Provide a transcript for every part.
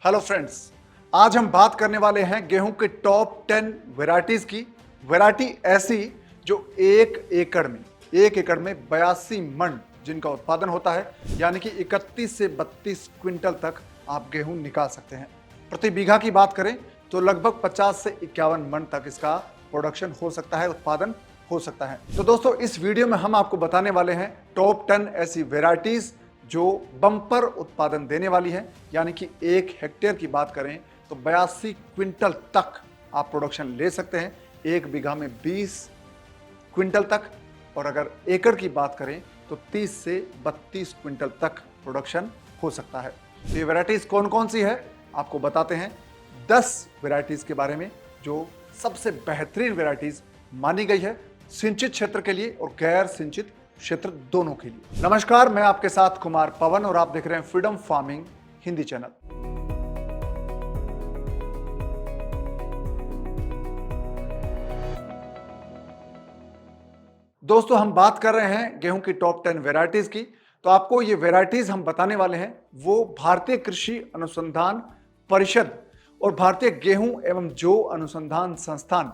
Hello friends, आज हम बात करने वाले हैं गेहूं के टॉप 10 वैरायटीज की। वैरायटी ऐसी जो एक एकड़ में 82 मन जिनका उत्पादन होता है, यानी कि 31 से 32 क्विंटल तक आप गेहूं निकाल सकते हैं। प्रति बीघा की बात करें तो लगभग 50 से 51 मन तक इसका प्रोडक्शन हो सकता है, उत्पादन हो सकता है। तो दोस्तों, इस वीडियो में हम आपको बताने वाले हैं टॉप 10 ऐसी वैरायटीज जो बम्पर उत्पादन देने वाली है, यानी कि 1 हेक्टेयर की बात करें तो 82 क्विंटल तक आप प्रोडक्शन ले सकते हैं, 1 बीघा में 20 क्विंटल तक, और अगर एकड़ की बात करें तो 30 से 32 क्विंटल तक प्रोडक्शन हो सकता है। तो ये वैरायटीज कौन कौन सी है आपको बताते हैं। 10 वैरायटीज के बारे में जो सबसे बेहतरीन वैरायटीज मानी गई है सिंचित क्षेत्र के लिए और गैर सिंचित क्षेत्र दोनों के लिए। नमस्कार, मैं आपके साथ कुमार पवन और आप देख रहे हैं फ्रीडम फार्मिंग हिंदी चैनल। दोस्तों, हम बात कर रहे हैं गेहूं की टॉप 10 वैरायटीज की। तो आपको ये वैरायटीज हम बताने वाले हैं वो भारतीय कृषि अनुसंधान परिषद और भारतीय गेहूं एवं जौ अनुसंधान संस्थान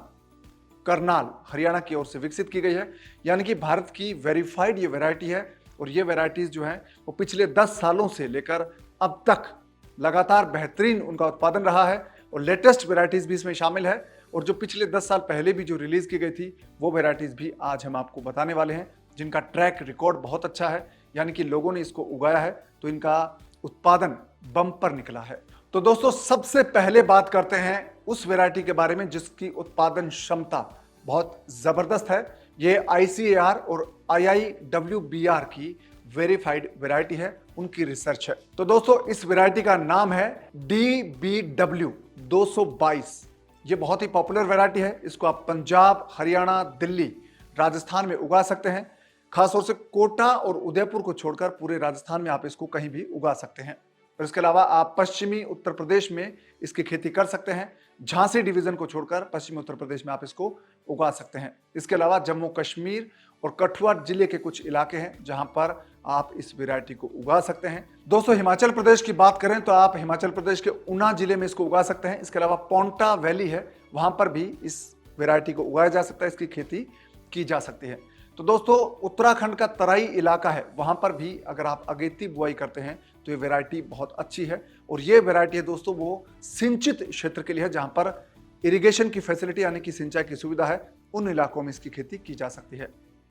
करनाल हरियाणा की ओर से विकसित की गई है, यानी कि भारत की वेरीफाइड ये वैरायटी है। और ये वैरायटीज जो है वो पिछले 10 सालों से लेकर अब तक लगातार बेहतरीन उनका उत्पादन रहा है और लेटेस्ट वैरायटीज भी इसमें शामिल है। और जो पिछले 10 साल पहले भी जो रिलीज की गई थी वो वैरायटीज भी आज हम आपको बताने वाले हैं, जिनका ट्रैक रिकॉर्ड बहुत अच्छा है, यानी कि लोगों ने इसको उगाया है तो इनका उत्पादन बम्पर निकला है। तो दोस्तों, सबसे पहले बात करते हैं उस वैरायटी के बारे में जिसकी उत्पादन क्षमता बहुत जबरदस्त है। ये ICAR और IIWBR की वेरीफाइड वैरायटी है, उनकी रिसर्च है। तो दोस्तों, इस वैरायटी का नाम है DBW 222। ये बहुत ही पॉपुलर वैरायटी है। इसको आप पंजाब, हरियाणा, दिल्ली, राजस्थान में उगा सकते हैं। खासतौर से कोटा और उदयपुर को छोड़कर पूरे राजस्थान में आप इसको कहीं भी उगा सकते हैं। और इसके अलावा आप पश्चिमी उत्तर प्रदेश में इसकी खेती कर सकते हैं। झांसी डिवीजन को छोड़कर पश्चिमी उत्तर प्रदेश में आप इसको उगा सकते हैं। इसके अलावा जम्मू कश्मीर और कठुआ जिले के कुछ इलाके हैं जहां पर आप इस वैरायटी को उगा सकते हैं। दोस्तों, हिमाचल प्रदेश की बात करें तो आप हिमाचल प्रदेश के ऊना जिले में इसको उगा सकते हैं। इसके अलावा पोंटा वैली है, वहां पर भी इस वैरायटी को उगाया जा सकता है, इसकी खेती की जा सकती है। तो दोस्तों, उत्तराखंड का तराई इलाका है, वहां पर भी अगर आप अगेती बुआई करते हैं तो ये वैरायटी बहुत अच्छी है। और ये वैरायटी है दोस्तों वो सिंचित क्षेत्र के लिए है, जहां पर इरिगेशन की फैसिलिटी यानी कि सिंचाई की सुविधा है, उन इलाकों में इसकी खेती की जा सकती है।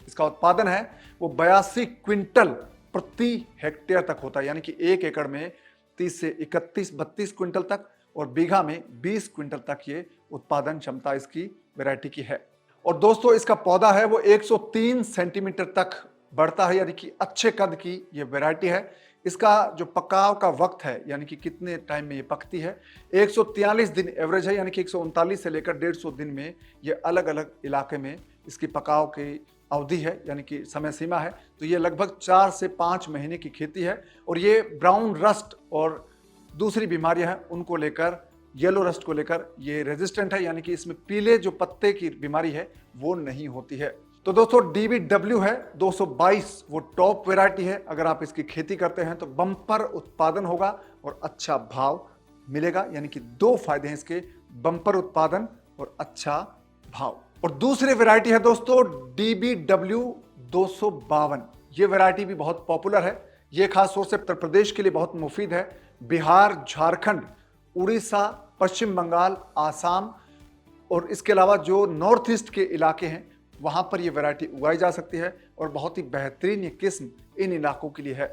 इसका उत्पादन है वो 82 क्विंटल प्रति हेक्टेयर तक होता है, यानी कि 1 एकड़ में 30 से 32 क्विंटल तक और बीघा में 20 क्विंटल तक ये उत्पादन क्षमता इसकी वैरायटी की है। और दोस्तों, इसका पौधा है वो 103 सेंटीमीटर तक बढ़ता है, यानी कि अच्छे कद की ये वैरायटी है। इसका जो पकाव का वक्त है, यानी कि कितने टाइम में ये पकती है, 143 दिन एवरेज है, यानी कि 139 से लेकर 150 दिन में ये अलग अलग इलाके में इसकी पकाव की अवधि है, यानी कि समय सीमा है। तो ये लगभग 4 से 5 महीने की खेती है। और ये ब्राउन रस्ट और दूसरी बीमारियां हैं उनको लेकर, येलो रस्ट को लेकर ये रेजिस्टेंट है, यानी कि इसमें पीले जो पत्ते की बीमारी है वो नहीं होती है। तो दोस्तों, DBW है 222, वो टॉप वैरायटी है। अगर आप इसकी खेती करते हैं तो बम्पर उत्पादन होगा और अच्छा भाव मिलेगा, यानी कि 2 फायदे हैं इसके, बम्पर उत्पादन और अच्छा भाव। और दूसरी वैरायटी है दोस्तों DBW 252। ये वैरायटी भी बहुत पॉपुलर है। ये खास तौर से उत्तर प्रदेश के लिए बहुत मुफीद है। बिहार, झारखंड, उड़ीसा, पश्चिम बंगाल, आसाम और इसके अलावा जो नॉर्थ ईस्ट के इलाके हैं वहां पर यह वैरायटी उगाई जा सकती है और बहुत ही बेहतरीन ये किस्म इन इलाकों के लिए है।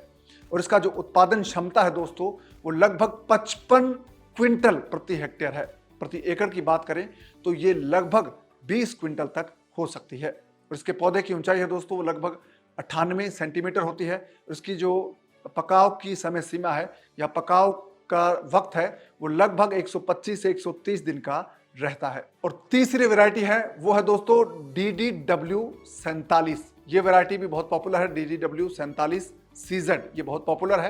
और इसका जो उत्पादन क्षमता है दोस्तों वो लगभग 55 क्विंटल प्रति हेक्टेयर है। प्रति एकड़ की बात करें तो ये लगभग 20 क्विंटल तक हो सकती है। और इसके पौधे की ऊंचाई है दोस्तों वो लगभग 98 सेंटीमीटर होती है। इसकी जो पकाव की समय सीमा है या पकाव का वक्त है वो लगभग 125 से 130 दिन का रहता है। और तीसरी वैरायटी है वो है दोस्तों DDW 47। ये वैरायटी भी बहुत पॉपुलर है, DDW 47 CZ, ये बहुत पॉपुलर है।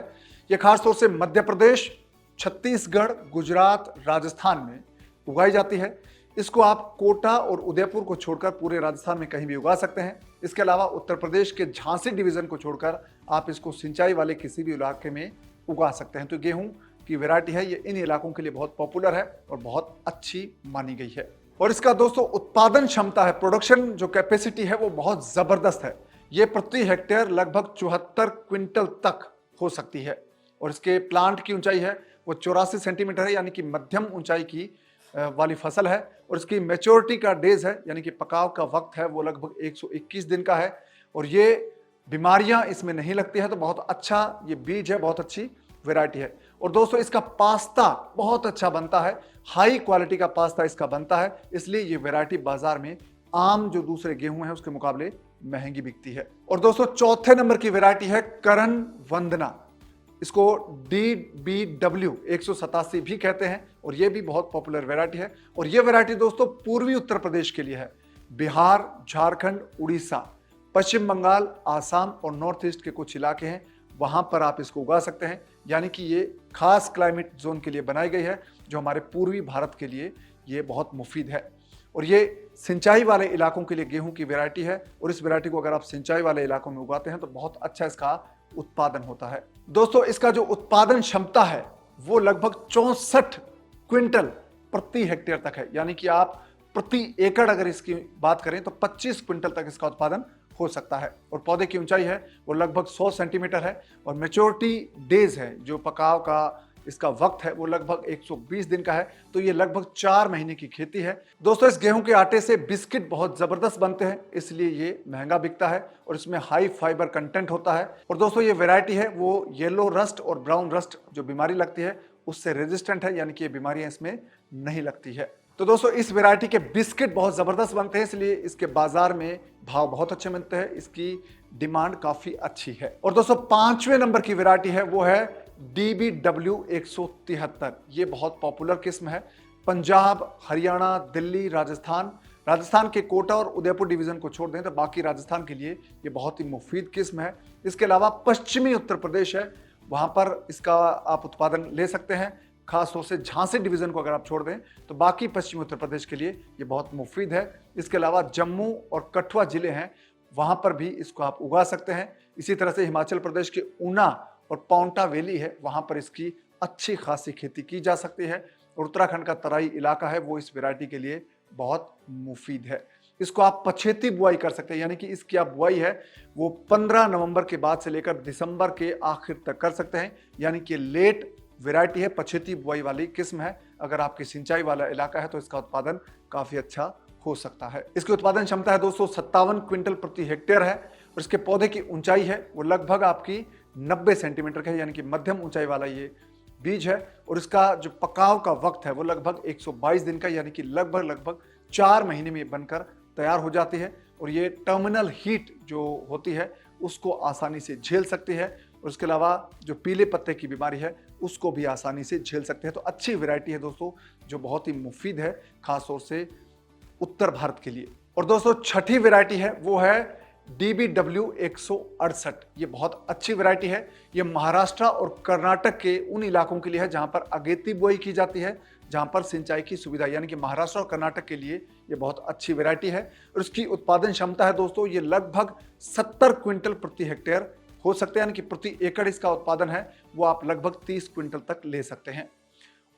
ये खासतौर से मध्य प्रदेश, छत्तीसगढ़, गुजरात, राजस्थान में उगाई जाती है। इसको आप कोटा और उदयपुर को छोड़कर पूरे राजस्थान में कहीं भी उगा सकते हैं। इसके अलावा उत्तर प्रदेश के झांसी डिवीजन को छोड़कर आप इसको सिंचाई वाले किसी भी इलाके में उगा सकते हैं। तो गेहूं की वैरायटी है, ये इन इलाकों के लिए बहुत पॉपुलर है और बहुत अच्छी मानी गई है। और इसका दोस्तों उत्पादन क्षमता है, प्रोडक्शन जो कैपेसिटी है वो बहुत जबरदस्त है। ये प्रति हेक्टेयर लगभग 74 क्विंटल तक हो सकती है। और इसके प्लांट की ऊंचाई है वो 84 सेंटीमीटर है, यानी कि मध्यम ऊंचाई की वाली फसल है। और इसकी मैच्योरिटी का डेज है, यानी कि पकाव का वक्त है, वो लगभग 121 दिन का है। और ये बीमारियां इसमें नहीं लगती है, तो बहुत अच्छा ये बीज है, बहुत अच्छी वैरायटी है। और दोस्तों इसका पास्ता बहुत अच्छा बनता है, हाई क्वालिटी का पास्ता इसका बनता है, इसलिए ये वैरायटी बाजार में आम जो दूसरे गेहूं है उसके मुकाबले महंगी बिकती है। और दोस्तों चौथे नंबर की वैरायटी है करण वंदना, इसको DBW 187 भी कहते हैं और ये भी बहुत पॉपुलर वैरायटी है। और ये वैरायटी दोस्तों पूर्वी उत्तर प्रदेश के लिए है। बिहार, झारखंड, उड़ीसा, पश्चिम बंगाल, आसाम और नॉर्थ ईस्ट के कुछ इलाके हैं, वहां पर आप इसको उगा सकते हैं। यानी कि ये खास क्लाइमेट जोन के लिए बनाई गई है, जो हमारे पूर्वी भारत के लिए ये बहुत मुफीद है। और ये सिंचाई वाले इलाकों के लिए गेहूं की वैरायटी है। और इस वैरायटी को अगर आप सिंचाई वाले इलाकों में उगाते हैं तो बहुत अच्छा इसका उत्पादन होता है। दोस्तों इसका जो उत्पादन क्षमता है वो लगभग 64 क्विंटल प्रति हेक्टेयर तक है, यानी कि आप प्रति एकड़ अगर इसकी बात करें तो 25 क्विंटल तक इसका उत्पादन हो सकता है। और पौधे की ऊंचाई है वो लगभग 100 सेंटीमीटर है। और मैच्योरिटी डेज है, जो पकाव का इसका वक्त है वो लगभग 120 दिन का है, तो ये लगभग 4 महीने की खेती है। दोस्तों इस गेहूं के आटे से बिस्किट बहुत जबरदस्त बनते हैं, इसलिए ये महंगा बिकता है और इसमें हाई फाइबर कंटेंट होता है। और दोस्तों ये वैरायटी है वो येलो रस्ट और ब्राउन रस्ट जो बीमारी लगती है उससे रेजिस्टेंट है, यानी कि ये बीमारियां इसमें नहीं लगती है। तो दोस्तों इस वैरायटी के बिस्किट बहुत जबरदस्त बनते हैं, इसलिए इसके बाजार में भाव बहुत अच्छे मिलते हैं, इसकी डिमांड काफी अच्छी है। और दोस्तों 5वें नंबर की वैरायटी है वो है DBW 173। ये बहुत पॉपुलर किस्म है। पंजाब, हरियाणा, दिल्ली, राजस्थान के कोटा और उदयपुर डिवीजन को छोड़ दें तो बाकी राजस्थान के लिए ये बहुत ही मुफीद किस्म है। इसके अलावा पश्चिमी उत्तर प्रदेश है, वहां पर इसका आप उत्पादन ले सकते हैं। खास तौर से झांसी डिवीजन को अगर आप छोड़ दें तो बाकी पश्चिमी उत्तर प्रदेश के लिए ये बहुत मुफीद है। इसके अलावा जम्मू और कठुआ जिले हैं, वहां पर भी इसको आप उगा सकते हैं। इसी तरह से हिमाचल प्रदेश के ऊना और पाउंटा वैली है, वहां पर इसकी अच्छी खासी खेती की जा सकती है। और उत्तराखंड का तराई इलाका है वो इस वैरायटी के लिए बहुत मुफीद है। इसको आप पछेती बुआई कर सकते हैं, यानी कि इसकी आप बुआई है वो 15 नवंबर के बाद से लेकर दिसंबर के आखिर तक कर सकते हैं, यानी कि लेट वैरायटी है, पछेती बुआई वाली किस्म है। अगर आपकी सिंचाई वाला इलाका है तो इसका उत्पादन काफी अच्छा हो सकता है। इसकी उत्पादन क्षमता है 257 क्विंटल प्रति हेक्टेयर है। और इसके पौधे की ऊंचाई है वो लगभग आपकी 90 सेंटीमीटर का है, यानी कि मध्यम ऊंचाई वाला ये बीज है। और इसका जो पकाव का वक्त है वो लगभग 122 दिन का, यानी कि लगभग 4 महीने में बनकर तैयार हो जाती है। और ये टर्मिनल हीट जो होती है उसको आसानी से झेल सकती है। और उसके अलावा जो पीले पत्ते की बीमारी है उसको भी आसानी से झेल सकते हैं। तो अच्छी वैरायटी है दोस्तों, जो बहुत ही मुफीद है खासतौर से उत्तर भारत के लिए। और दोस्तों छठी वैरायटी है वो है DBW 168। ये बहुत अच्छी वैरायटी है। ये महाराष्ट्र और कर्नाटक के उन इलाकों के लिए है जहां पर अगेती बुआई की जाती है, जहां पर सिंचाई की सुविधा, यानी कि महाराष्ट्र और कर्नाटक के लिए ये बहुत अच्छी वैरायटी है। और उसकी उत्पादन क्षमता है दोस्तों ये लगभग 70 क्विंटल प्रति हेक्टेयर हो सकते हैं, यानी कि प्रति एकड़ इसका उत्पादन है वो आप लगभग 30 क्विंटल तक ले सकते हैं।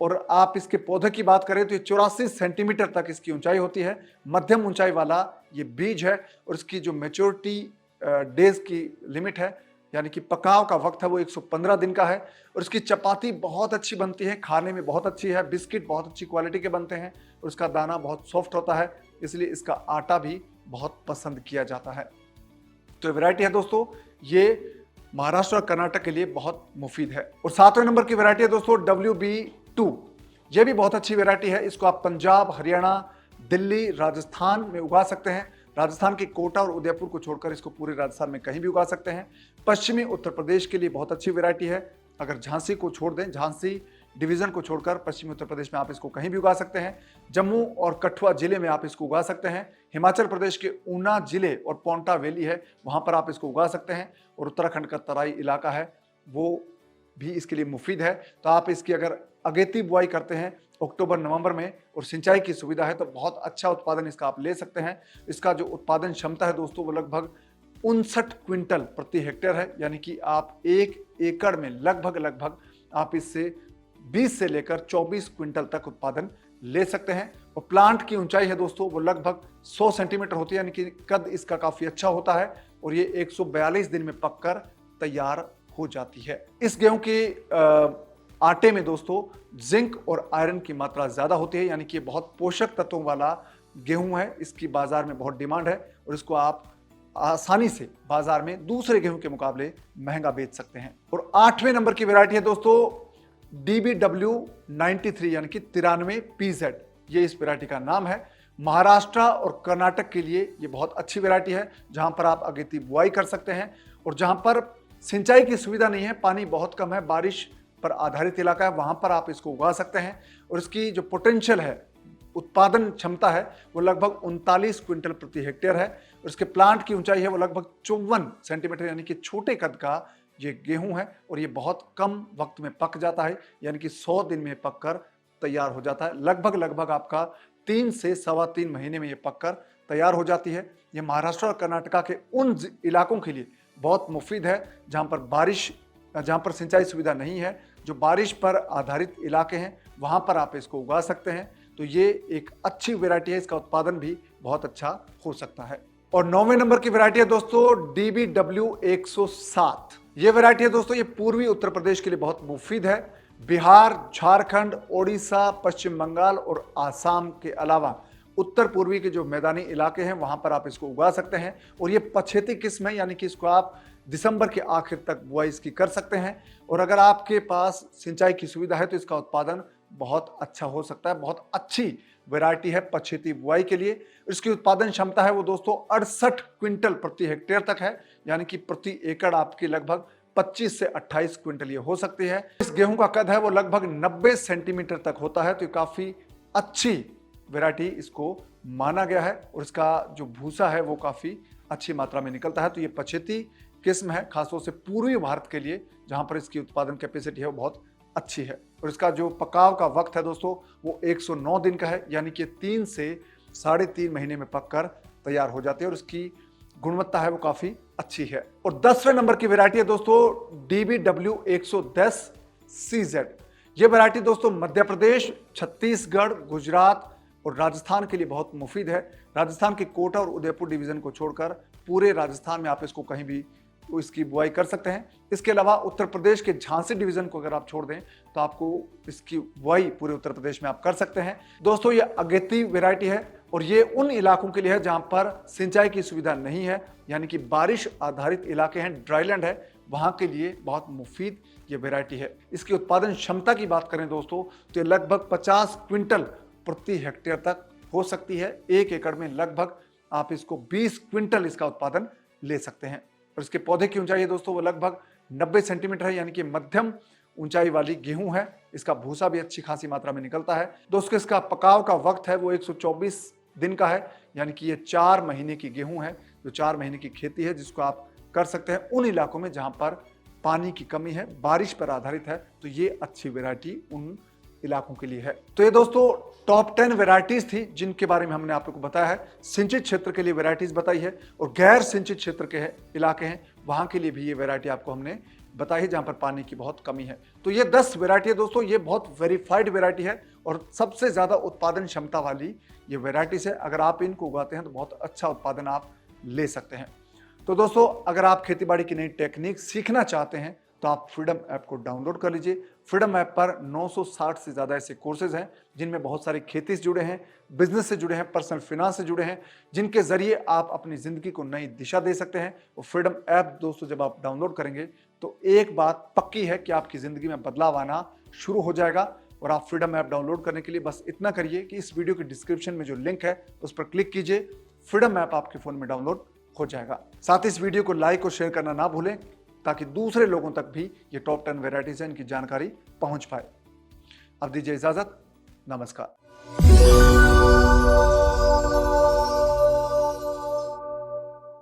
और आप इसके पौधे की बात करें तो ये 84 सेंटीमीटर तक इसकी ऊंचाई होती है, मध्यम ऊंचाई वाला ये बीज है। और इसकी जो मैच्योरिटी डेज की लिमिट है, यानी कि पकाव का वक्त है वो 115 दिन का है। और इसकी चपाती बहुत अच्छी बनती है, खाने में बहुत अच्छी है, बिस्किट बहुत अच्छी क्वालिटी के बनते हैं और इसका दाना बहुत सॉफ्ट होता है, इसलिए इसका आटा भी बहुत पसंद किया जाता है। तो वैरायटी है दोस्तों ये महाराष्ट्र और कर्नाटक के लिए बहुत मुफीद है। और 7वें नंबर की वैरायटी है दोस्तों WB2। ये भी बहुत अच्छी वैरायटी है। इसको आप पंजाब, हरियाणा, दिल्ली, राजस्थान में उगा सकते हैं। राजस्थान के कोटा और उदयपुर को छोड़कर इसको पूरे राजस्थान में कहीं भी उगा सकते हैं। पश्चिमी उत्तर प्रदेश के लिए बहुत अच्छी वैरायटी है। अगर झांसी को छोड़ दें, झांसी डिवीजन को छोड़कर पश्चिमी उत्तर प्रदेश में आप इसको कहीं भी उगा सकते हैं। जम्मू और कठुआ जिले में आप इसको उगा सकते हैं। हिमाचल प्रदेश के ऊना जिले और पाउंटा वैली है, वहां पर आप इसको उगा सकते हैं। और उत्तराखंड का तराई इलाका है वो भी इसके लिए मुफीद है। तो आप इसकी अगर अगेती बुआई करते हैं अक्टूबर नवंबर में और सिंचाई की सुविधा है तो बहुत अच्छा उत्पादन इसका आप ले सकते हैं। इसका जो उत्पादन क्षमता है दोस्तों वो लगभग 59 क्विंटल प्रति हेक्टेयर है, यानी कि आप 1 एकड़ में लगभग आप इससे 20 से लेकर 24 क्विंटल तक उत्पादन ले सकते हैं। और प्लांट की ऊंचाई है दोस्तों वो लगभग 100 सेंटीमीटर होती है, यानी कि कद इसका काफी अच्छा होता है और ये 142 दिन में पककर तैयार हो जाती है। इस गेहूं के आटे में दोस्तों जिंक और आयरन की मात्रा ज्यादा होती है, यानी कि ये बहुत पोषक तत्वों वाला गेहूं है। इसकी बाजार में बहुत डिमांड है और इसको आप आसानी से बाजार में दूसरे गेहूं के मुकाबले महंगा बेच सकते हैं। और 8वें नंबर की वैरायटी है दोस्तों DBW 93 यानी कि 93 PZ, ये इस वैरायटी का नाम है। महाराष्ट्र और कर्नाटक के लिए ये बहुत अच्छी वैरायटी है, जहां पर आप अगेती बुआई कर सकते हैं और जहां पर सिंचाई की सुविधा नहीं है, पानी बहुत कम है, बारिश पर आधारित इलाका है, वहां पर आप इसको उगा सकते हैं। और इसकी जो पोटेंशियल है, उत्पादन क्षमता है, वो लगभग 39 क्विंटल प्रति हेक्टेयर है। और इसके प्लांट की ऊंचाई है वो लगभग 54 सेंटीमीटर, यानी कि छोटे कद का ये गेहूं है और ये बहुत कम वक्त में पक जाता है, यानी कि 100 दिन में पककर तैयार हो जाता है। लगभग आपका 3 से 3.25 महीने में ये पककर तैयार हो जाती है। ये महाराष्ट्र और कर्नाटक के उन इलाकों के लिए बहुत मुफीद है जहां पर सिंचाई सुविधा नहीं है, जो बारिश पर आधारित इलाके हैं, वहां पर आप इसको उगा सकते हैं। तो ये एक अच्छी वैरायटी है, इसका उत्पादन भी बहुत अच्छा हो सकता है। और 9वें नंबर की वैरायटी है दोस्तों DBW 107। ये वैरायटी है दोस्तों, ये पूर्वी उत्तर प्रदेश के लिए बहुत मुफीद है। बिहार, झारखंड, ओडिशा, पश्चिम बंगाल और आसाम के अलावा उत्तर पूर्वी के जो मैदानी इलाके हैं वहां पर आप इसको उगा सकते हैं। और ये पछेती किस्म है, यानी कि इसको आप दिसंबर के आखिर तक बुआई इसकी कर सकते हैं। और अगर आपके पास सिंचाई की सुविधा है तो इसका उत्पादन बहुत अच्छा हो सकता है। बहुत अच्छी वैरायटी है पछेती बुआई के लिए। इसकी उत्पादन क्षमता है वो दोस्तों 68 क्विंटल प्रति हेक्टेयर तक है, यानी कि प्रति एकड़ आपकी लगभग 25 से 28 क्विंटल ये हो सकती है। इस गेहूं का कद है वो लगभग 90 सेंटीमीटर तक होता है, तो ये काफी अच्छी वैरायटी इसको माना गया है। और इसका जो भूसा है वो काफी अच्छी मात्रा में निकलता है। तो ये पछेती किस्म है, खासतौर से पूर्वी भारत के लिए, जहां पर इसकी उत्पादन कैपेसिटी है वो बहुत अच्छी है। और इसका जो पकाव का वक्त है दोस्तों वो 109 दिन का है, यानी कि 3 से 3.5 महीने में पककर तैयार हो जाती है। और इसकी गुणवत्ता है वो काफी अच्छी है। और 10वें नंबर की वैरायटी है दोस्तों DBW 110 CZ। ये वैरायटी दोस्तों मध्य प्रदेश, छत्तीसगढ़, गुजरात और राजस्थान के लिए बहुत मुफीद है। राजस्थान के कोटा और उदयपुर डिवीजन को छोड़कर पूरे राजस्थान में आप इसको कहीं भी इसकी बुआई कर सकते हैं। इसके अलावा उत्तर प्रदेश के झांसी डिवीजन को अगर आप छोड़ दें तो आपको इसकी बुआई पूरे उत्तर प्रदेश में आप कर सकते हैं। दोस्तों ये अगेती वैरायटी है और ये उन इलाकों के लिए है जहां पर सिंचाई की सुविधा नहीं है, यानी कि बारिश आधारित इलाके हैं, ड्राईलैंड है, वहां के लिए बहुत मुफीद ये वैरायटी है। इसकी उत्पादन क्षमता की बात करें दोस्तों तो ये लगभग 50 क्विंटल प्रति हेक्टेयर तक हो सकती है। 1 एकड़ में लगभग आप इसको 20 क्विंटल इसका उत्पादन ले सकते हैं। और इसके पौधे की ऊंचाई है दोस्तों वो लगभग 90 सेंटीमीटर है, यानी कि मध्यम ऊंचाई वाली गेहूं है। इसका भूसा भी अच्छी खासी मात्रा में निकलता है। दोस्तों इसका पकाव का वक्त है वो 124 दिन का है, यानी कि ये 4 महीने की गेहूं है, जो 4 महीने की खेती है, जिसको आप कर सकते हैं उन इलाकों में जहां पर पानी की कमी है, बारिश पर आधारित है। तो ये अच्छी वैरायटी उन इलाकों के लिए है। तो ये दोस्तों टॉप 10 वैरायटीज थी जिनके बारे में हमने आप लोगों को बताया है। सिंचित क्षेत्र के लिए वैरायटीज बताई है और गैर सिंचित क्षेत्र के इलाके हैं वहां के लिए भी ये वैरायटी आपको हमने बताई है जहां पर पानी की बहुत कमी है। तो ये 10 वैरायटी है दोस्तों, ये बहुत वेरीफाइड वैरायटी है और सबसे ज्यादा उत्पादन क्षमता वाली ये वैरायटीज है। अगर आप इनको उगाते हैं तो बहुत अच्छा उत्पादन आप ले सकते हैं। तो दोस्तों अगर आप खेतीबाड़ी की नई टेक्निक सीखना चाहते हैं तो आप फ्रीडम ऐप को डाउनलोड कर लीजिए। फ्रीडम ऐप पर 960 से ज़्यादा ऐसे कोर्सेज हैं जिनमें बहुत सारे खेती से जुड़े हैं, बिजनेस से जुड़े हैं, पर्सनल फिनांस से जुड़े हैं, जिनके जरिए आप अपनी ज़िंदगी को नई दिशा दे सकते हैं। और फ्रीडम ऐप दोस्तों जब आप डाउनलोड करेंगे तो एक बात पक्की है कि आपकी ज़िंदगी में बदलाव आना शुरू हो जाएगा। और आप फ्रीडम ऐप डाउनलोड करने के लिए बस इतना करिए कि इस वीडियो के डिस्क्रिप्शन में जो लिंक है उस पर क्लिक कीजिए, फ्रीडम ऐप आपके फ़ोन में डाउनलोड हो जाएगा। साथ ही इस वीडियो को लाइक और शेयर करना ना भूलें ताकि दूसरे लोगों तक भी ये टॉप 10 वैरायटीज हैं इनकी जानकारी पहुंच पाए। अब दीजिए इजाजत, नमस्कार।